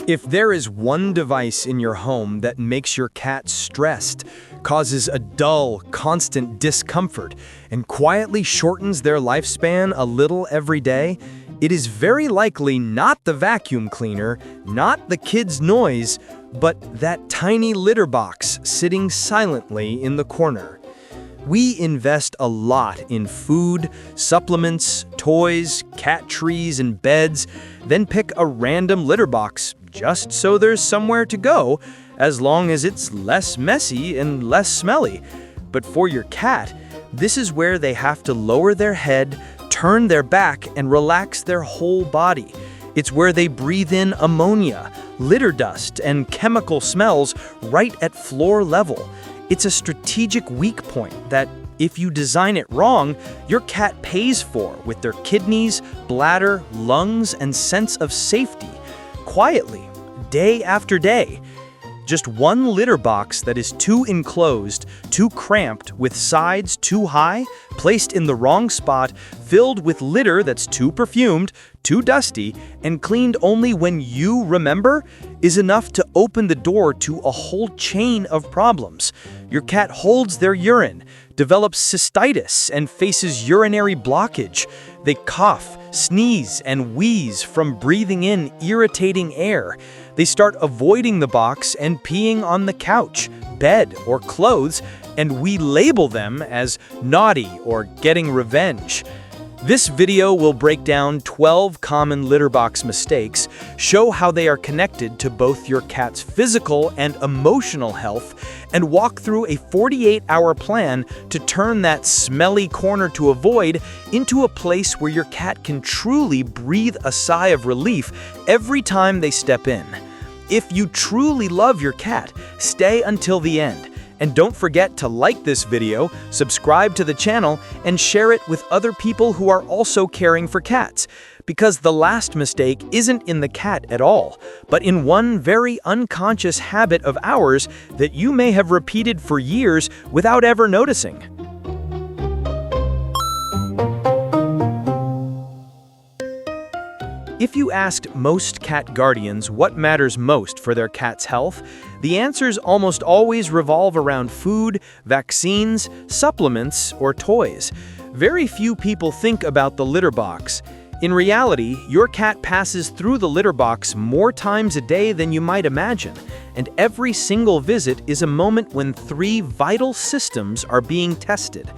If there is one device in your home that makes your cat stressed, causes a dull, constant discomfort, and quietly shortens their lifespan a little every day, it is very likely not the vacuum cleaner, not the kid's noise, but that tiny litter box sitting silently in the corner. We invest a lot in food, supplements, toys, cat trees, and beds, then pick a random litter box just so there's somewhere to go, as long as it's less messy and less smelly. But for your cat, this is where they have to lower their head, turn their back, and relax their whole body. It's where they breathe in ammonia, litter dust, and chemical smells right at floor level. It's a strategic weak point that, if you design it wrong, your cat pays for with their kidneys, bladder, lungs, and sense of safety. Quietly, day after day. Just one litter box that is too enclosed, too cramped, with sides too high, placed in the wrong spot, filled with litter that's too perfumed, too dusty, and cleaned only when you remember, is enough to open the door to a whole chain of problems. Your cat holds their urine, develops cystitis, and faces urinary blockage. They cough, sneeze, and wheeze from breathing in irritating air. They start avoiding the box and peeing on the couch, bed, or clothes, and we label them as naughty or getting revenge. This video will break down 12 common litter box mistakes, show how they are connected to both your cat's physical and emotional health, and walk through a 48-hour plan to turn that smelly corner to avoid into a place where your cat can truly breathe a sigh of relief every time they step in. If you truly love your cat, stay until the end. And don't forget to like this video, subscribe to the channel, and share it with other people who are also caring for cats. Because the last mistake isn't in the cat at all, but in one very unconscious habit of ours that you may have repeated for years without ever noticing. If you asked most cat guardians what matters most for their cat's health, the answers almost always revolve around food, vaccines, supplements, or toys. Very few people think about the litter box. In reality, your cat passes through the litter box more times a day than you might imagine, and every single visit is a moment when 3 vital systems are being tested: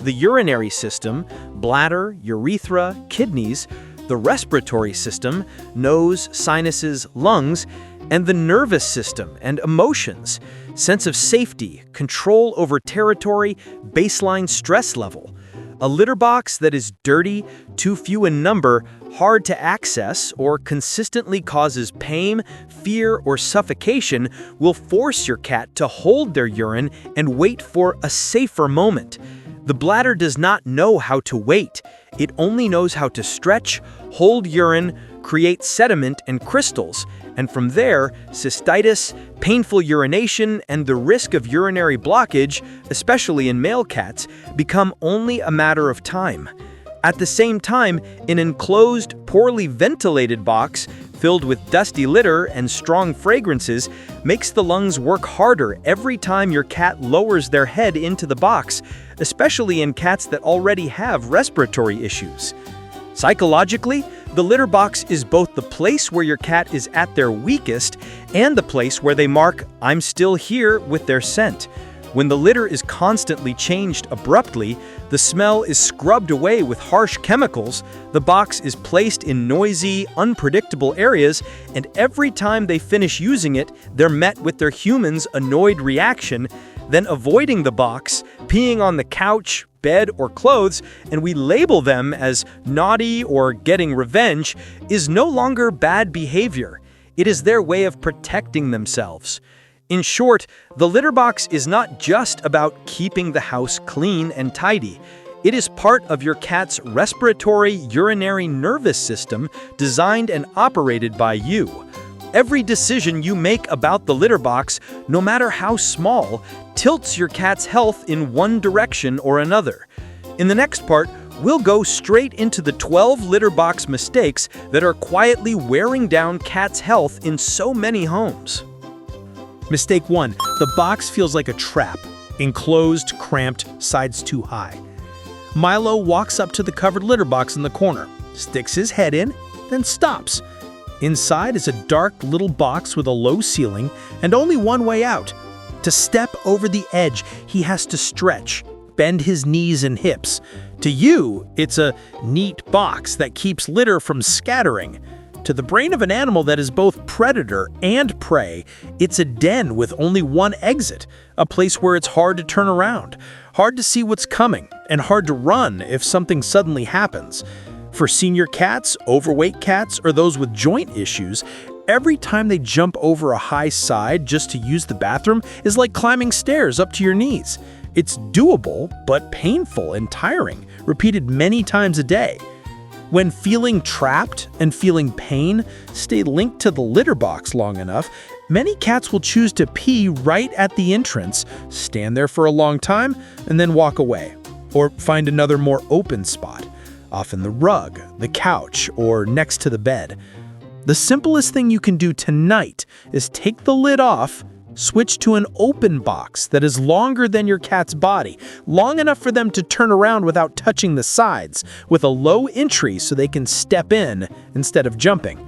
the urinary system, bladder, urethra, kidneys; the respiratory system, nose, sinuses, lungs; and the nervous system and emotions, sense of safety, control over territory, baseline stress level. A litter box that is dirty, too few in number, hard to access, or consistently causes pain, fear, or suffocation will force your cat to hold their urine and wait for a safer moment. The bladder does not know how to wait. It only knows how to stretch, hold urine, create sediment and crystals, and from there, cystitis, painful urination, and the risk of urinary blockage, especially in male cats, become only a matter of time. At the same time, an enclosed, poorly ventilated box filled with dusty litter and strong fragrances makes the lungs work harder every time your cat lowers their head into the box, especially in cats that already have respiratory issues. Psychologically, the litter box is both the place where your cat is at their weakest and the place where they mark "I'm still here" with their scent. When the litter is constantly changed abruptly, the smell is scrubbed away with harsh chemicals, the box is placed in noisy, unpredictable areas, and every time they finish using it, they're met with their human's annoyed reaction, then avoiding the box, peeing on the couch, bed, or clothes, and we label them as naughty or getting revenge, is no longer bad behavior. It is their way of protecting themselves. In short, the litter box is not just about keeping the house clean and tidy. It is part of your cat's respiratory, urinary, nervous system designed and operated by you. Every decision you make about the litter box, no matter how small, tilts your cat's health in one direction or another. In the next part, we'll go straight into the 12 litter box mistakes that are quietly wearing down cats' health in so many homes. Mistake 1. The box feels like a trap. Enclosed, cramped, sides too high. Milo walks up to the covered litter box in the corner, sticks his head in, then stops. Inside is a dark little box with a low ceiling and only one way out. To step over the edge, he has to stretch, bend his knees and hips. To you, it's a neat box that keeps litter from scattering. To the brain of an animal that is both predator and prey, it's a den with only one exit, a place where it's hard to turn around, hard to see what's coming, and hard to run if something suddenly happens. For senior cats, overweight cats, or those with joint issues, every time they jump over a high side just to use the bathroom is like climbing stairs up to your knees. It's doable, but painful and tiring, repeated many times a day. When feeling trapped and feeling pain stay linked to the litter box long enough, many cats will choose to pee right at the entrance, stand there for a long time, and then walk away. Or find another more open spot, often the rug, the couch, or next to the bed. The simplest thing you can do tonight is take the lid off, switch to an open box that is longer than your cat's body, long enough for them to turn around without touching the sides, with a low entry so they can step in instead of jumping.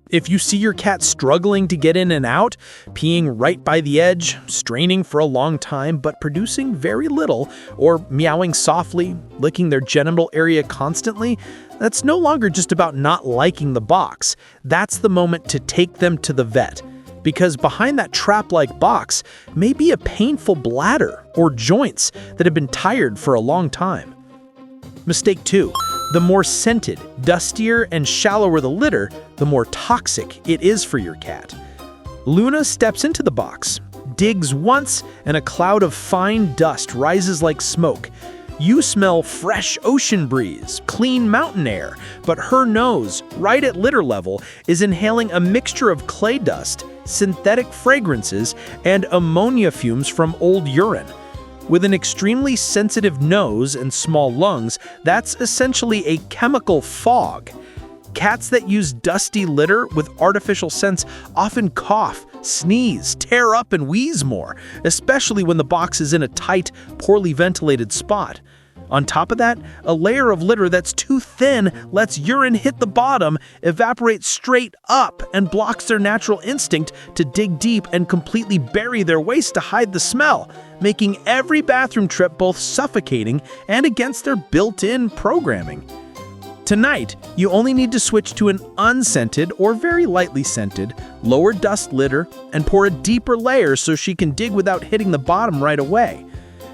If you see your cat struggling to get in and out, peeing right by the edge, straining for a long time but producing very little, or meowing softly, licking their genital area constantly, that's no longer just about not liking the box. That's the moment to take them to the vet. Because behind that trap-like box may be a painful bladder or joints that have been tired for a long time. Mistake 2. The more scented, dustier, and shallower the litter, the more toxic it is for your cat. Luna steps into the box, digs once, and a cloud of fine dust rises like smoke. You smell fresh ocean breeze, clean mountain air, but her nose, right at litter level, is inhaling a mixture of clay dust, synthetic fragrances, and ammonia fumes from old urine. With an extremely sensitive nose and small lungs, that's essentially a chemical fog. Cats that use dusty litter with artificial scents often cough, sneeze, tear up, and wheeze more, especially when the box is in a tight, poorly ventilated spot. On top of that, a layer of litter that's too thin lets urine hit the bottom, evaporate straight up, and blocks their natural instinct to dig deep and completely bury their waste to hide the smell, making every bathroom trip both suffocating and against their built-in programming. Tonight, you only need to switch to an unscented or very lightly scented, lower dust litter and pour a deeper layer so she can dig without hitting the bottom right away.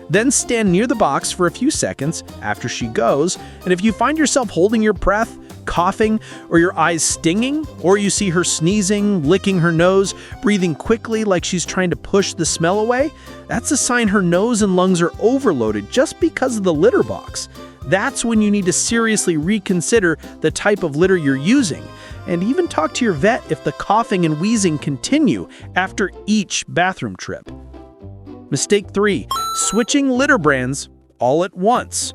Then stand near the box for a few seconds after she goes, and if you find yourself holding your breath, coughing, or your eyes stinging, or you see her sneezing, licking her nose, breathing quickly like she's trying to push the smell away, that's a sign her nose and lungs are overloaded just because of the litter box. That's when you need to seriously reconsider the type of litter you're using, and even talk to your vet if the coughing and wheezing continue after each bathroom trip. Mistake 3. Switching litter brands all at once.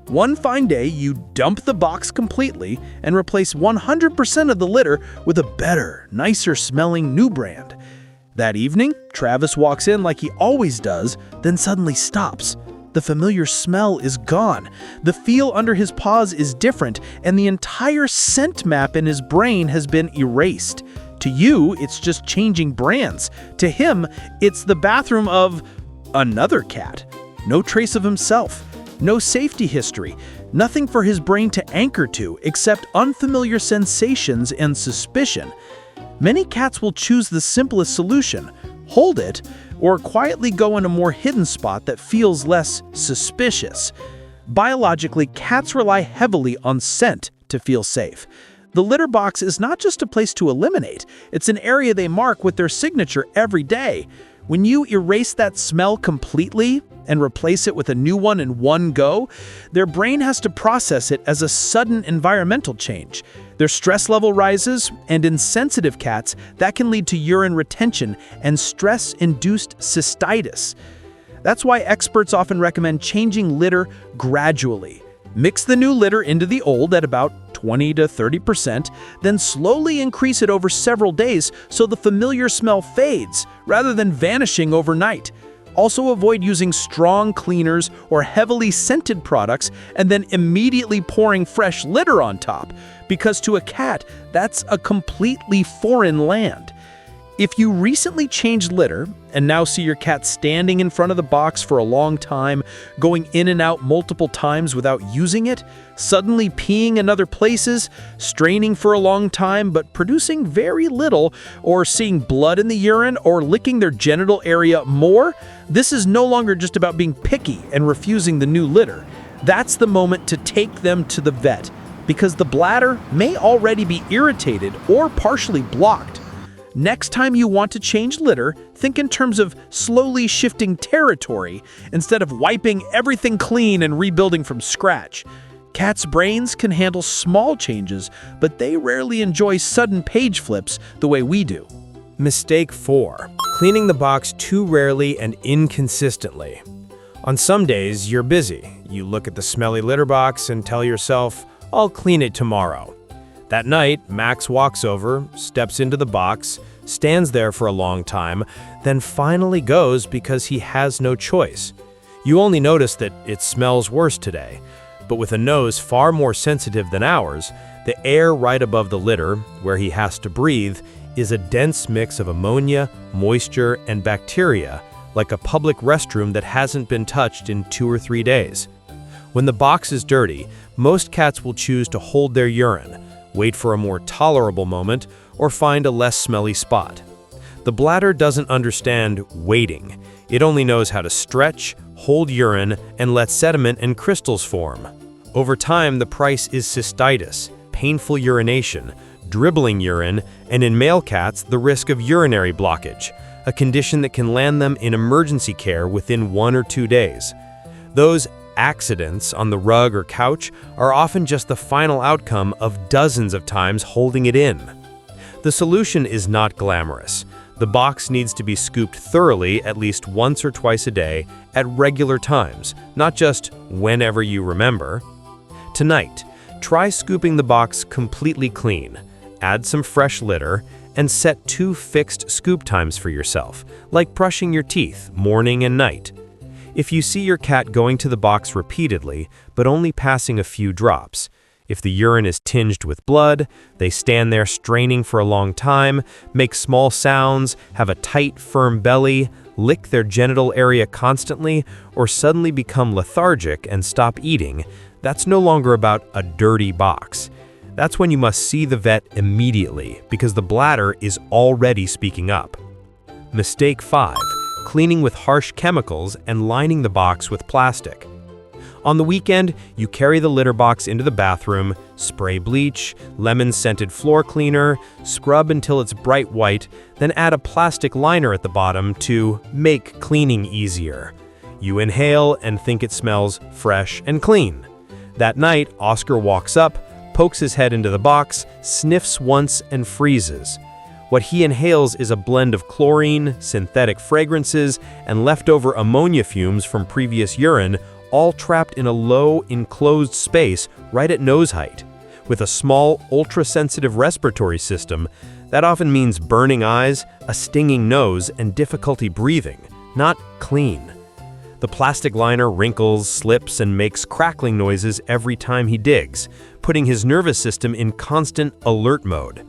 One fine day, you dump the box completely and replace 100% of the litter with a better, nicer smelling new brand. That evening, Travis walks in like he always does, then suddenly stops. The familiar smell is gone. The feel under his paws is different, and the entire scent map in his brain has been erased. To you, it's just changing brands. To him, it's the bathroom of another cat. No trace of himself. No safety history. Nothing for his brain to anchor to except unfamiliar sensations and suspicion. Many cats will choose the simplest solution, hold it, or quietly go in a more hidden spot that feels less suspicious. Biologically, cats rely heavily on scent to feel safe. The litter box is not just a place to eliminate, it's an area they mark with their signature every day. When you erase that smell completely and replace it with a new one in one go, their brain has to process it as a sudden environmental change. Their stress level rises, and in sensitive cats, that can lead to urine retention and stress-induced cystitis. That's why experts often recommend changing litter gradually. Mix the new litter into the old at about 20 to 30%, then slowly increase it over several days so the familiar smell fades rather than vanishing overnight. Also avoid using strong cleaners or heavily scented products and then immediately pouring fresh litter on top, because to a cat, that's a completely foreign land. If you recently changed litter and now see your cat standing in front of the box for a long time, going in and out multiple times without using it, suddenly peeing in other places, straining for a long time but producing very little, or seeing blood in the urine or licking their genital area more, this is no longer just about being picky and refusing the new litter. That's the moment to take them to the vet, because the bladder may already be irritated or partially blocked. Next time you want to change litter, think in terms of slowly shifting territory instead of wiping everything clean and rebuilding from scratch. Cats' brains can handle small changes, but they rarely enjoy sudden page flips the way we do. Mistake 4. Cleaning the box too rarely and inconsistently. On some days, you're busy. You look at the smelly litter box and tell yourself, "I'll clean it tomorrow." That night, Max walks over, steps into the box, stands there for a long time, then finally goes because he has no choice. You only notice that it smells worse today, but with a nose far more sensitive than ours, the air right above the litter, where he has to breathe, is a dense mix of ammonia, moisture, and bacteria, like a public restroom that hasn't been touched in 2 or 3 days. When the box is dirty, most cats will choose to hold their urine, wait for a more tolerable moment, or find a less smelly spot. The bladder doesn't understand waiting. It only knows how to stretch, hold urine, and let sediment and crystals form. Over time, the price is cystitis, painful urination, dribbling urine, and in male cats, the risk of urinary blockage, a condition that can land them in emergency care within 1 or 2 days. Those accidents on the rug or couch are often just the final outcome of dozens of times holding it in. The solution is not glamorous. The box needs to be scooped thoroughly at least once or twice a day at regular times, not just whenever you remember. Tonight, try scooping the box completely clean, add some fresh litter, and set 2 fixed scoop times for yourself, like brushing your teeth morning and night. If you see your cat going to the box repeatedly, but only passing a few drops, if the urine is tinged with blood, they stand there straining for a long time, make small sounds, have a tight, firm belly, lick their genital area constantly, or suddenly become lethargic and stop eating, that's no longer about a dirty box. That's when you must see the vet immediately, because the bladder is already speaking up. Mistake 5. Cleaning with harsh chemicals and lining the box with plastic. On the weekend, you carry the litter box into the bathroom, spray bleach, lemon-scented floor cleaner, scrub until it's bright white, then add a plastic liner at the bottom to make cleaning easier. You inhale and think it smells fresh and clean. That night, Oscar walks up, pokes his head into the box, sniffs once, and freezes. What he inhales is a blend of chlorine, synthetic fragrances, and leftover ammonia fumes from previous urine, all trapped in a low, enclosed space right at nose height. With a small, ultra-sensitive respiratory system, that often means burning eyes, a stinging nose, and difficulty breathing, not clean. The plastic liner wrinkles, slips, and makes crackling noises every time he digs, putting his nervous system in constant alert mode.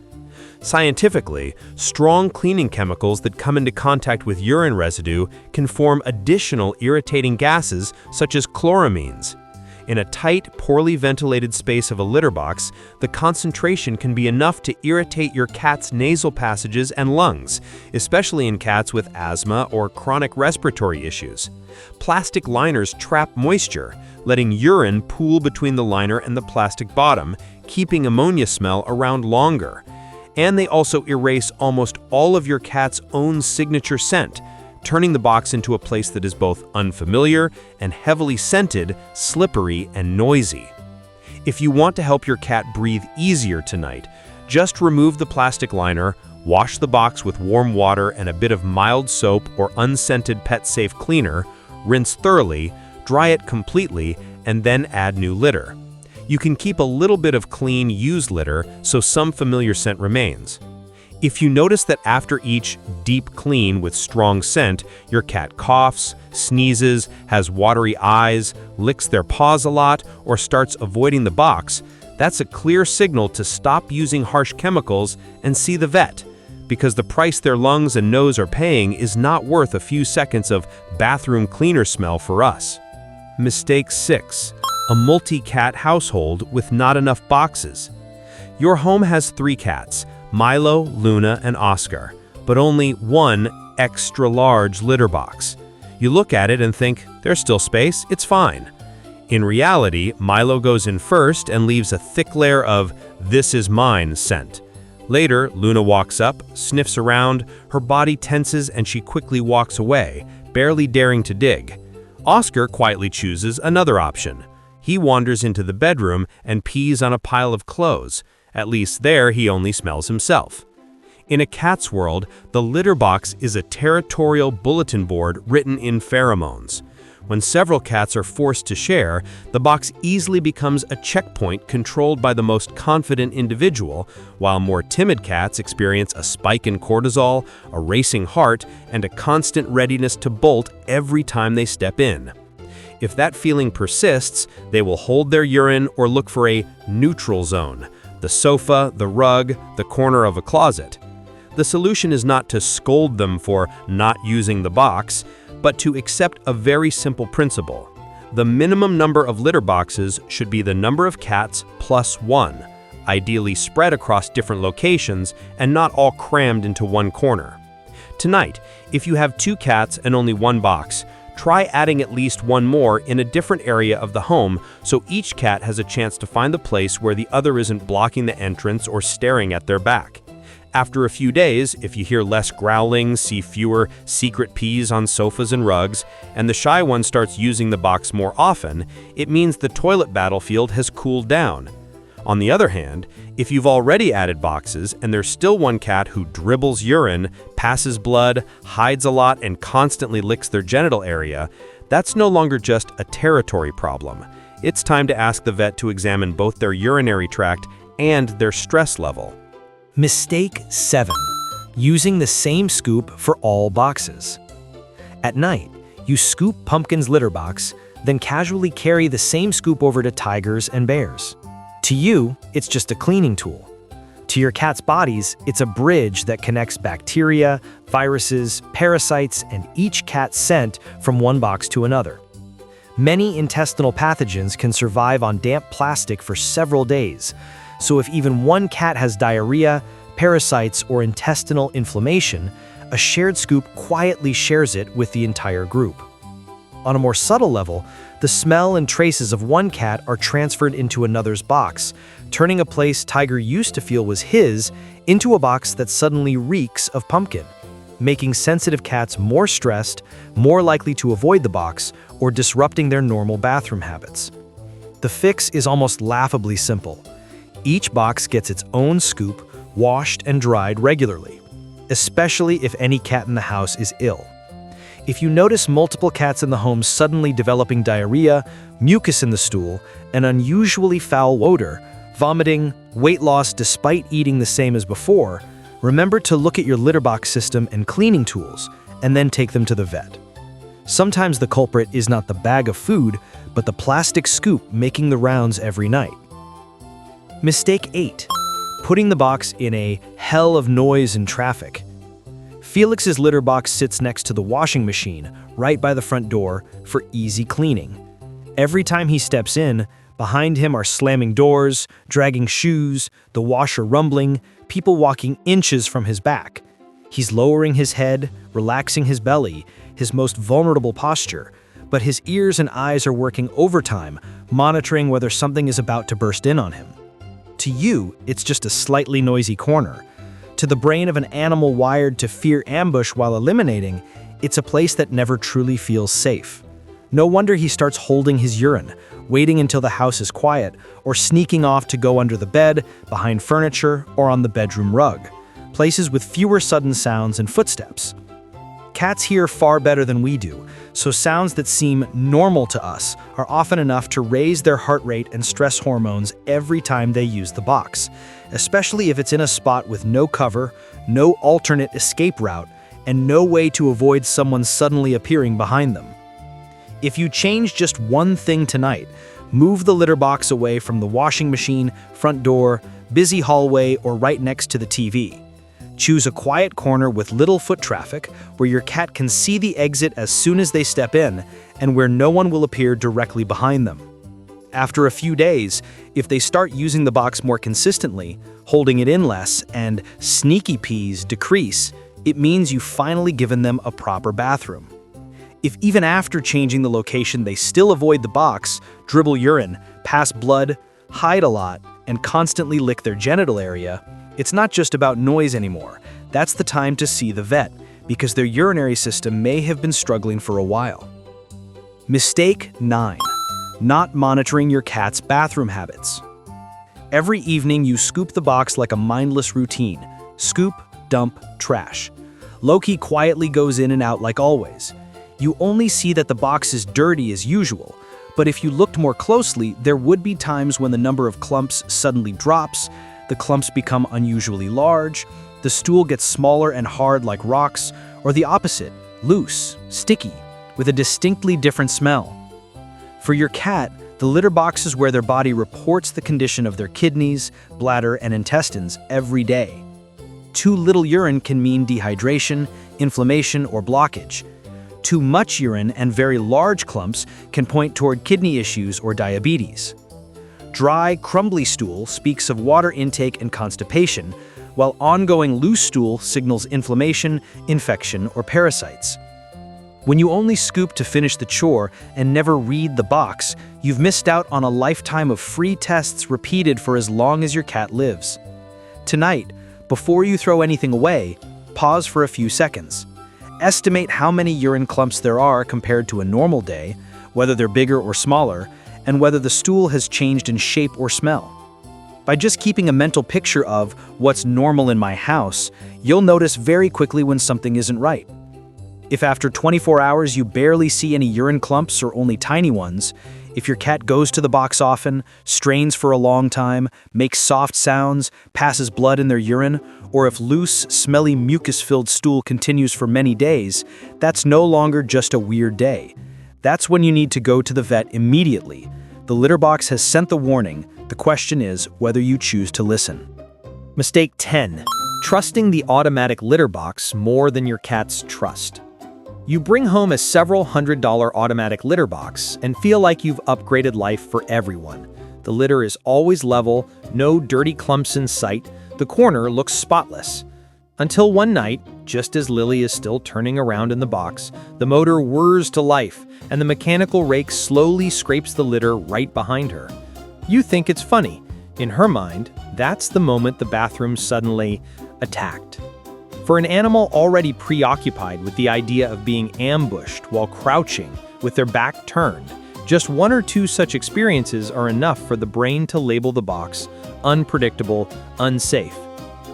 Scientifically, strong cleaning chemicals that come into contact with urine residue can form additional irritating gases such as chloramines. In a tight, poorly ventilated space of a litter box, the concentration can be enough to irritate your cat's nasal passages and lungs, especially in cats with asthma or chronic respiratory issues. Plastic liners trap moisture, letting urine pool between the liner and the plastic bottom, keeping ammonia smell around longer. And they also erase almost all of your cat's own signature scent, turning the box into a place that is both unfamiliar and heavily scented, slippery, and noisy. If you want to help your cat breathe easier tonight, just remove the plastic liner, wash the box with warm water and a bit of mild soap or unscented pet-safe cleaner, rinse thoroughly, dry it completely, and then add new litter. You can keep a little bit of clean, used litter so some familiar scent remains. If you notice that after each deep clean with strong scent, your cat coughs, sneezes, has watery eyes, licks their paws a lot, or starts avoiding the box, that's a clear signal to stop using harsh chemicals and see the vet, because the price their lungs and nose are paying is not worth a few seconds of bathroom cleaner smell for us. Mistake 6. A multi-cat household with not enough boxes. Your home has 3 cats, Milo, Luna, and Oscar, but only one extra-large litter box. You look at it and think, there's still space, it's fine. In reality, Milo goes in first and leaves a thick layer of "this is mine" scent. Later, Luna walks up, sniffs around, her body tenses and she quickly walks away, barely daring to dig. Oscar quietly chooses another option. He wanders into the bedroom and pees on a pile of clothes. At least there he only smells himself. In a cat's world, the litter box is a territorial bulletin board written in pheromones. When several cats are forced to share, the box easily becomes a checkpoint controlled by the most confident individual, while more timid cats experience a spike in cortisol, a racing heart, and a constant readiness to bolt every time they step in. If that feeling persists, they will hold their urine or look for a neutral zone, the sofa, the rug, the corner of a closet. The solution is not to scold them for not using the box, but to accept a very simple principle. The minimum number of litter boxes should be the number of cats plus 1, ideally spread across different locations and not all crammed into one corner. Tonight, if you have 2 cats and only 1 box, try adding at least 1 more in a different area of the home so each cat has a chance to find the place where the other isn't blocking the entrance or staring at their back. After a few days, if you hear less growling, see fewer secret pees on sofas and rugs, and the shy one starts using the box more often, it means the toilet battlefield has cooled down. On the other hand, if you've already added boxes and there's still one cat who dribbles urine, passes blood, hides a lot, and constantly licks their genital area, that's no longer just a territory problem. It's time to ask the vet to examine both their urinary tract and their stress level. Mistake 7. Using the same scoop for all boxes. At night, you scoop Pumpkin's litter box, then casually carry the same scoop over to Tiger's and Bear's. To you, it's just a cleaning tool. To your cat's bodies, it's a bridge that connects bacteria, viruses, parasites, and each cat's scent from one box to another. Many intestinal pathogens can survive on damp plastic for several days, so if even one cat has diarrhea, parasites, or intestinal inflammation, a shared scoop quietly shares it with the entire group. On a more subtle level, the smell and traces of one cat are transferred into another's box, turning a place Tiger used to feel was his into a box that suddenly reeks of Pumpkin, making sensitive cats more stressed, more likely to avoid the box, or disrupting their normal bathroom habits. The fix is almost laughably simple. Each box gets its own scoop, washed and dried regularly, especially if any cat in the house is ill. If you notice multiple cats in the home suddenly developing diarrhea, mucus in the stool, an unusually foul odor, vomiting, weight loss despite eating the same as before, remember to look at your litter box system and cleaning tools, and then take them to the vet. Sometimes the culprit is not the bag of food, but the plastic scoop making the rounds every night. Mistake 8. Putting the box in a hell of noise and traffic. Felix's litter box sits next to the washing machine, right by the front door, for easy cleaning. Every time he steps in, behind him are slamming doors, dragging shoes, the washer rumbling, people walking inches from his back. He's lowering his head, relaxing his belly, his most vulnerable posture, but his ears and eyes are working overtime, monitoring whether something is about to burst in on him. To you, it's just a slightly noisy corner. To the brain of an animal wired to fear ambush while eliminating, it's a place that never truly feels safe. No wonder he starts holding his urine, waiting until the house is quiet, or sneaking off to go under the bed, behind furniture, or on the bedroom rug, places with fewer sudden sounds and footsteps. Cats hear far better than we do, so sounds that seem normal to us are often enough to raise their heart rate and stress hormones every time they use the box, especially if it's in a spot with no cover, no alternate escape route, and no way to avoid someone suddenly appearing behind them. If you change just one thing tonight, move the litter box away from the washing machine, front door, busy hallway, or right next to the TV. Choose a quiet corner with little foot traffic where your cat can see the exit as soon as they step in and where no one will appear directly behind them. After a few days, if they start using the box more consistently, holding it in less, and sneaky pees decrease, it means you've finally given them a proper bathroom. If even after changing the location they still avoid the box, dribble urine, pass blood, hide a lot, and constantly lick their genital area, it's not just about noise anymore. That's the time to see the vet, because their urinary system may have been struggling for a while. Mistake 9. Not monitoring your cat's bathroom habits. Every evening you scoop the box like a mindless routine. Scoop, dump, trash. Loki quietly goes in and out like always. You only see that the box is dirty as usual, but if you looked more closely, there would be times when the number of clumps suddenly drops, the clumps become unusually large, the stool gets smaller and hard like rocks, or the opposite, loose, sticky, with a distinctly different smell. For your cat, the litter box is where their body reports the condition of their kidneys, bladder, and intestines every day. Too little urine can mean dehydration, inflammation, or blockage. Too much urine and very large clumps can point toward kidney issues or diabetes. Dry, crumbly stool speaks of water intake and constipation, while ongoing loose stool signals inflammation, infection, or parasites. When you only scoop to finish the chore and never read the box, you've missed out on a lifetime of free tests repeated for as long as your cat lives. Tonight, before you throw anything away, pause for a few seconds. Estimate how many urine clumps there are compared to a normal day, whether they're bigger or smaller, and whether the stool has changed in shape or smell. By just keeping a mental picture of what's normal in my house, you'll notice very quickly when something isn't right. If after 24 hours you barely see any urine clumps or only tiny ones, if your cat goes to the box often, strains for a long time, makes soft sounds, passes blood in their urine, or if loose, smelly, mucus-filled stool continues for many days, that's no longer just a weird day. That's when you need to go to the vet immediately. The litter box has sent the warning. The question is whether you choose to listen. Mistake 10. Trusting the automatic litter box more than your cat's trust. You bring home a several $100 automatic litter box and feel like you've upgraded life for everyone. The litter is always level, no dirty clumps in sight, the corner looks spotless. Until one night, just as Lily is still turning around in the box, the motor whirs to life, and the mechanical rake slowly scrapes the litter right behind her. You think it's funny. In her mind, that's the moment the bathroom's suddenly attacked. For an animal already preoccupied with the idea of being ambushed while crouching with their back turned, just one or two such experiences are enough for the brain to label the box unpredictable, unsafe.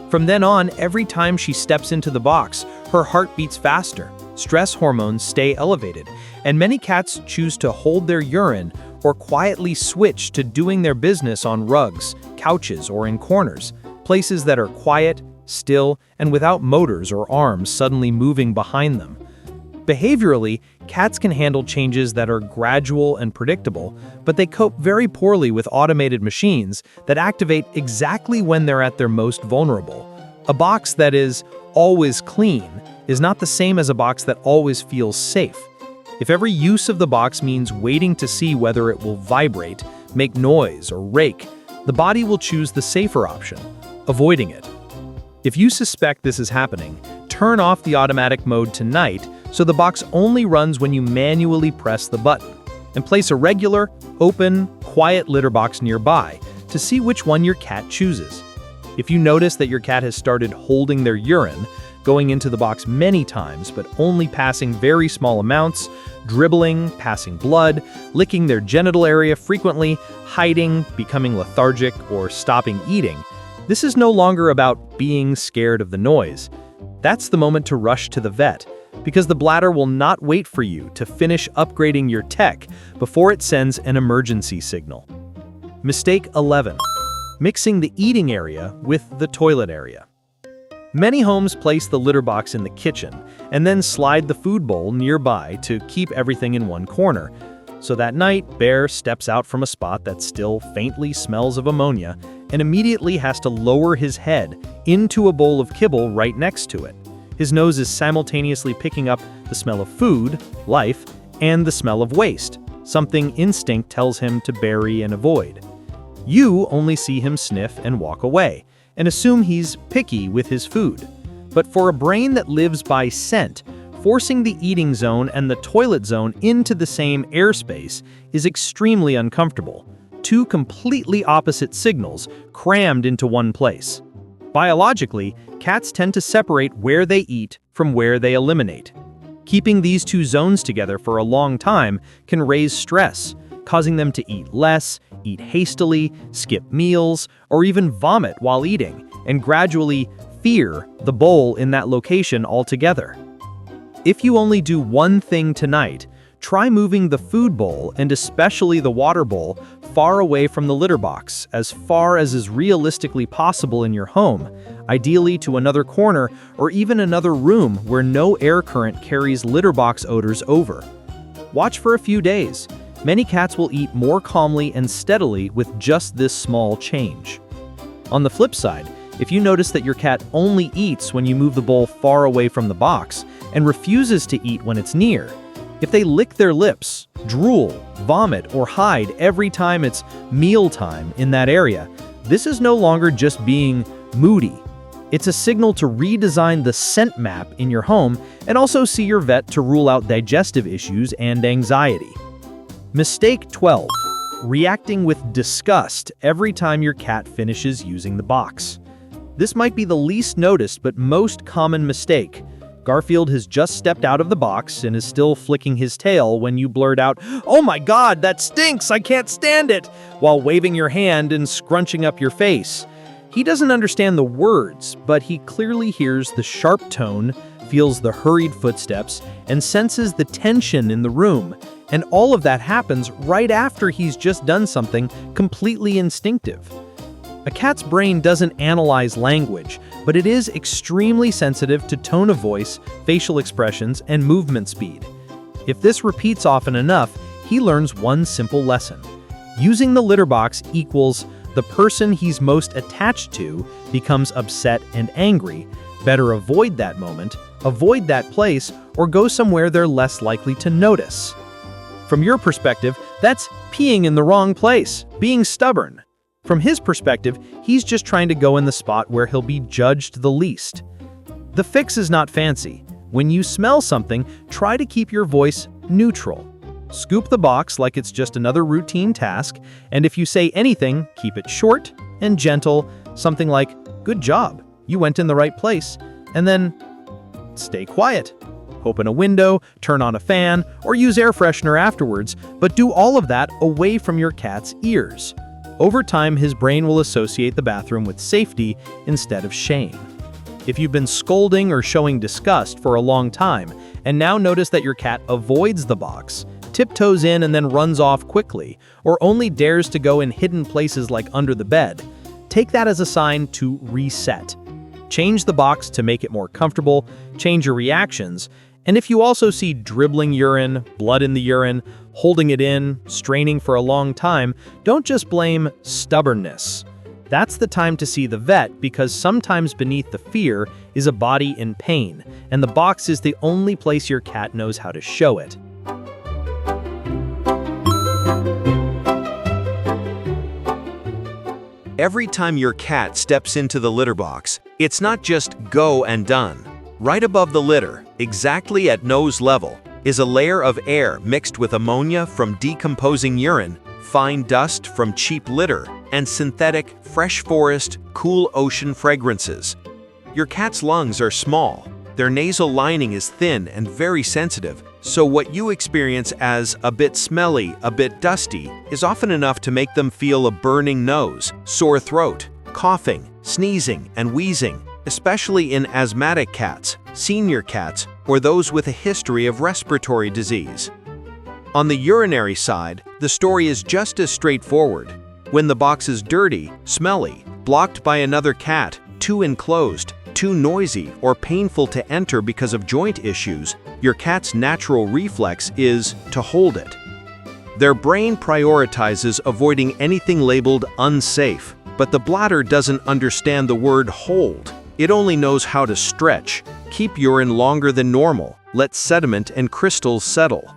From then on, every time she steps into the box, her heart beats faster, stress hormones stay elevated, and many cats choose to hold their urine or quietly switch to doing their business on rugs, couches, or in corners, places that are quiet, still, and without motors or arms suddenly moving behind them. Behaviorally, cats can handle changes that are gradual and predictable, but they cope very poorly with automated machines that activate exactly when they're at their most vulnerable. A box that is always clean is not the same as a box that always feels safe. If every use of the box means waiting to see whether it will vibrate, make noise, or rake, the body will choose the safer option, avoiding it. If you suspect this is happening, turn off the automatic mode tonight so the box only runs when you manually press the button, and place a regular, open, quiet litter box nearby to see which one your cat chooses. If you notice that your cat has started holding their urine, going into the box many times but only passing very small amounts, dribbling, passing blood, licking their genital area frequently, hiding, becoming lethargic, or stopping eating, this is no longer about being scared of the noise. That's the moment to rush to the vet, because the bladder will not wait for you to finish upgrading your tech before it sends an emergency signal. Mistake 11. Mixing the eating area with the toilet area. Many homes place the litter box in the kitchen and then slide the food bowl nearby to keep everything in one corner. So that night, Bear steps out from a spot that still faintly smells of ammonia and immediately has to lower his head into a bowl of kibble right next to it. His nose is simultaneously picking up the smell of food, life, and the smell of waste, something instinct tells him to bury and avoid. You only see him sniff and walk away, and assume he's picky with his food. But for a brain that lives by scent, forcing the eating zone and the toilet zone into the same airspace is extremely uncomfortable. Two completely opposite signals crammed into one place. Biologically, cats tend to separate where they eat from where they eliminate. Keeping these two zones together for a long time can raise stress, causing them to eat less, eat hastily, skip meals, or even vomit while eating, and gradually fear the bowl in that location altogether. If you only do one thing tonight, try moving the food bowl, and especially the water bowl, far away from the litter box, as far as is realistically possible in your home, ideally to another corner or even another room where no air current carries litter box odors over. Watch for a few days. Many cats will eat more calmly and steadily with just this small change. On the flip side, if you notice that your cat only eats when you move the bowl far away from the box and refuses to eat when it's near, if they lick their lips, drool, vomit, or hide every time it's mealtime in that area, this is no longer just being moody. It's a signal to redesign the scent map in your home and also see your vet to rule out digestive issues and anxiety. Mistake 12. Reacting with disgust every time your cat finishes using the box. This might be the least noticed but most common mistake. Garfield has just stepped out of the box and is still flicking his tail when you blurt out, "Oh my God, that stinks, I can't stand it," while waving your hand and scrunching up your face. He doesn't understand the words, but he clearly hears the sharp tone, feels the hurried footsteps, and senses the tension in the room. And all of that happens right after he's just done something completely instinctive. A cat's brain doesn't analyze language, but it is extremely sensitive to tone of voice, facial expressions, and movement speed. If this repeats often enough, he learns one simple lesson. Using the litter box equals the person he's most attached to becomes upset and angry. Better avoid that moment, avoid that place, or go somewhere they're less likely to notice. From your perspective, that's peeing in the wrong place, being stubborn. From his perspective, he's just trying to go in the spot where he'll be judged the least. The fix is not fancy. When you smell something, try to keep your voice neutral. Scoop the box like it's just another routine task, and if you say anything, keep it short and gentle, something like, "Good job, you went in the right place," and then stay quiet. Open a window, turn on a fan, or use air freshener afterwards, but do all of that away from your cat's ears. Over time, his brain will associate the bathroom with safety instead of shame. If you've been scolding or showing disgust for a long time, and now notice that your cat avoids the box, tiptoes in and then runs off quickly, or only dares to go in hidden places like under the bed, take that as a sign to reset. Change the box to make it more comfortable, change your reactions, and if you also see dribbling urine, blood in the urine, holding it in, straining for a long time, don't just blame stubbornness. That's the time to see the vet, because sometimes beneath the fear is a body in pain, and the box is the only place your cat knows how to show it. Every time your cat steps into the litter box, it's not just go and done. Right above the litter, exactly at nose level, is a layer of air mixed with ammonia from decomposing urine, fine dust from cheap litter, and synthetic, fresh forest, cool ocean fragrances. Your cat's lungs are small. Their nasal lining is thin and very sensitive, so what you experience as a bit smelly, a bit dusty, is often enough to make them feel a burning nose, sore throat, coughing, sneezing, and wheezing, especially in asthmatic cats, senior cats, or those with a history of respiratory disease. On the urinary side, the story is just as straightforward. When the box is dirty, smelly, blocked by another cat, too enclosed, too noisy, or painful to enter because of joint issues, your cat's natural reflex is to hold it. Their brain prioritizes avoiding anything labeled unsafe, but the bladder doesn't understand the word hold. It only knows how to stretch, keep urine longer than normal, let sediment and crystals settle.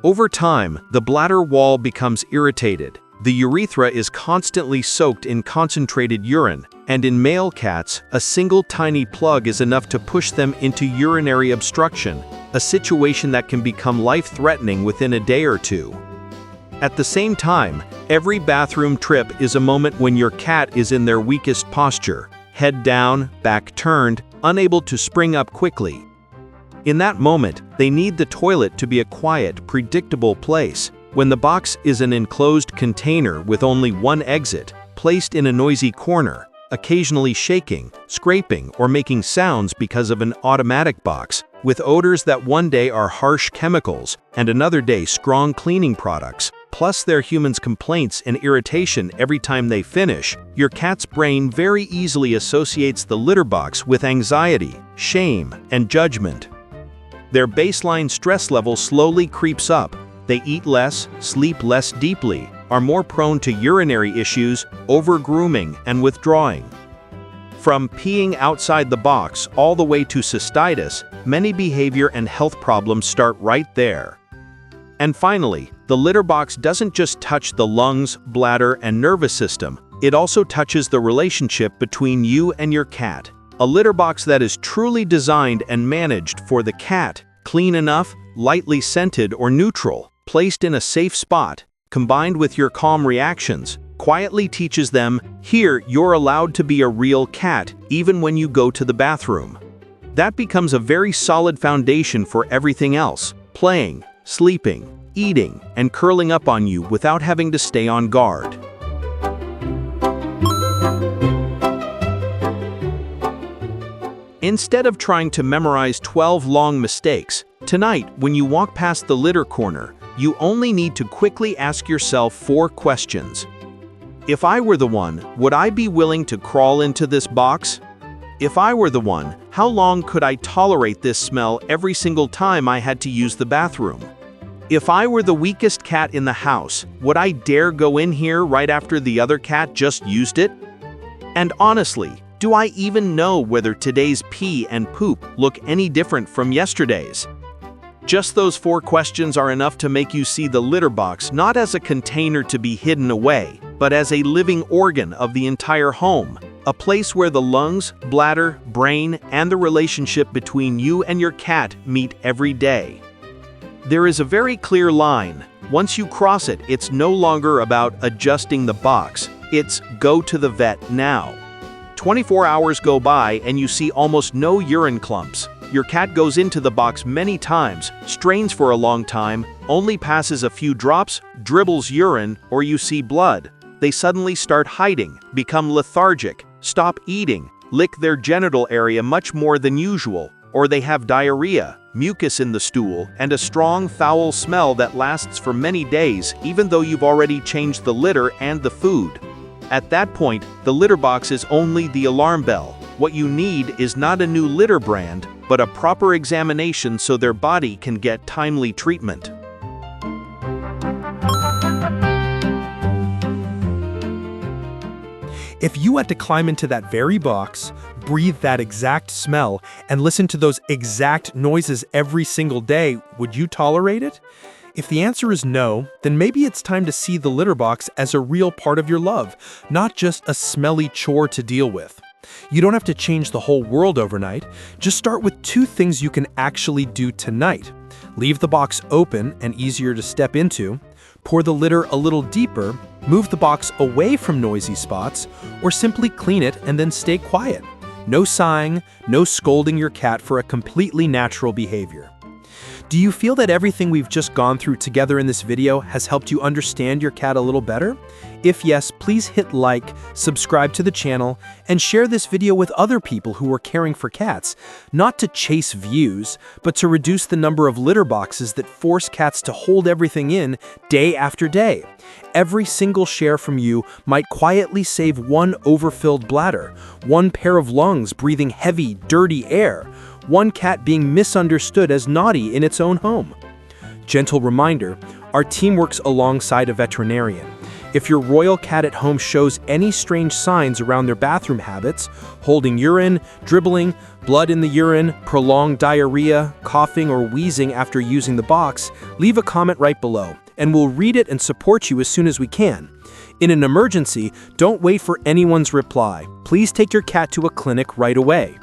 Over time, the bladder wall becomes irritated. The urethra is constantly soaked in concentrated urine, and in male cats, a single tiny plug is enough to push them into urinary obstruction, a situation that can become life-threatening within a day or two. At the same time, every bathroom trip is a moment when your cat is in their weakest posture, head down, back turned, unable to spring up quickly. In that moment, they need the toilet to be a quiet, predictable place. When the box is an enclosed container with only one exit, placed in a noisy corner, occasionally shaking, scraping, or making sounds because of an automatic box, with odors that one day are harsh chemicals and another day strong cleaning products, plus their human's complaints and irritation every time they finish, your cat's brain very easily associates the litter box with anxiety, shame, and judgment. Their baseline stress level slowly creeps up. They eat less, sleep less deeply, are more prone to urinary issues, over-grooming, and withdrawing. From peeing outside the box all the way to cystitis, many behavior and health problems start right there. And finally, the litter box doesn't just touch the lungs, bladder, and nervous system, it also touches the relationship between you and your cat. A litter box that is truly designed and managed for the cat, clean enough, lightly scented or neutral, placed in a safe spot, combined with your calm reactions, quietly teaches them, here you're allowed to be a real cat, even when you go to the bathroom. That becomes a very solid foundation for everything else, playing, sleeping, eating, and curling up on you without having to stay on guard. Instead of trying to memorize 12 long mistakes, tonight, when you walk past the litter corner, you only need to quickly ask yourself 4 questions. If I were the one, would I be willing to crawl into this box? If I were the one, how long could I tolerate this smell every single time I had to use the bathroom? If I were the weakest cat in the house, would I dare go in here right after the other cat just used it? And honestly, do I even know whether today's pee and poop look any different from yesterday's? Just those 4 questions are enough to make you see the litter box not as a container to be hidden away, but as a living organ of the entire home, a place where the lungs, bladder, brain, and the relationship between you and your cat meet every day. There is a very clear line. Once you cross it, it's no longer about adjusting the box, it's go to the vet now. 24 hours go by and you see almost no urine clumps. Your cat goes into the box many times, strains for a long time, only passes a few drops, dribbles urine, or you see blood. They suddenly start hiding, become lethargic, stop eating, lick their genital area much more than usual, or they have diarrhea, mucus in the stool, and a strong foul smell that lasts for many days even though you've already changed the litter and the food. At that point, the litter box is only the alarm bell. What you need is not a new litter brand, but a proper examination so their body can get timely treatment. If you had to climb into that very box, breathe that exact smell, and listen to those exact noises every single day, would you tolerate it? If the answer is no, then maybe it's time to see the litter box as a real part of your love, not just a smelly chore to deal with. You don't have to change the whole world overnight. Just start with 2 things you can actually do tonight. Leave the box open and easier to step into, pour the litter a little deeper, move the box away from noisy spots, or simply clean it and then stay quiet. No sighing, no scolding your cat for a completely natural behavior. Do you feel that everything we've just gone through together in this video has helped you understand your cat a little better? If yes, please hit like, subscribe to the channel, and share this video with other people who are caring for cats, not to chase views, but to reduce the number of litter boxes that force cats to hold everything in day after day. Every single share from you might quietly save one overfilled bladder, one pair of lungs breathing heavy, dirty air, one cat being misunderstood as naughty in its own home. Gentle reminder, our team works alongside a veterinarian. If your royal cat at home shows any strange signs around their bathroom habits, holding urine, dribbling, blood in the urine, prolonged diarrhea, coughing, or wheezing after using the box, leave a comment right below, and we'll read it and support you as soon as we can. In an emergency, don't wait for anyone's reply. Please take your cat to a clinic right away.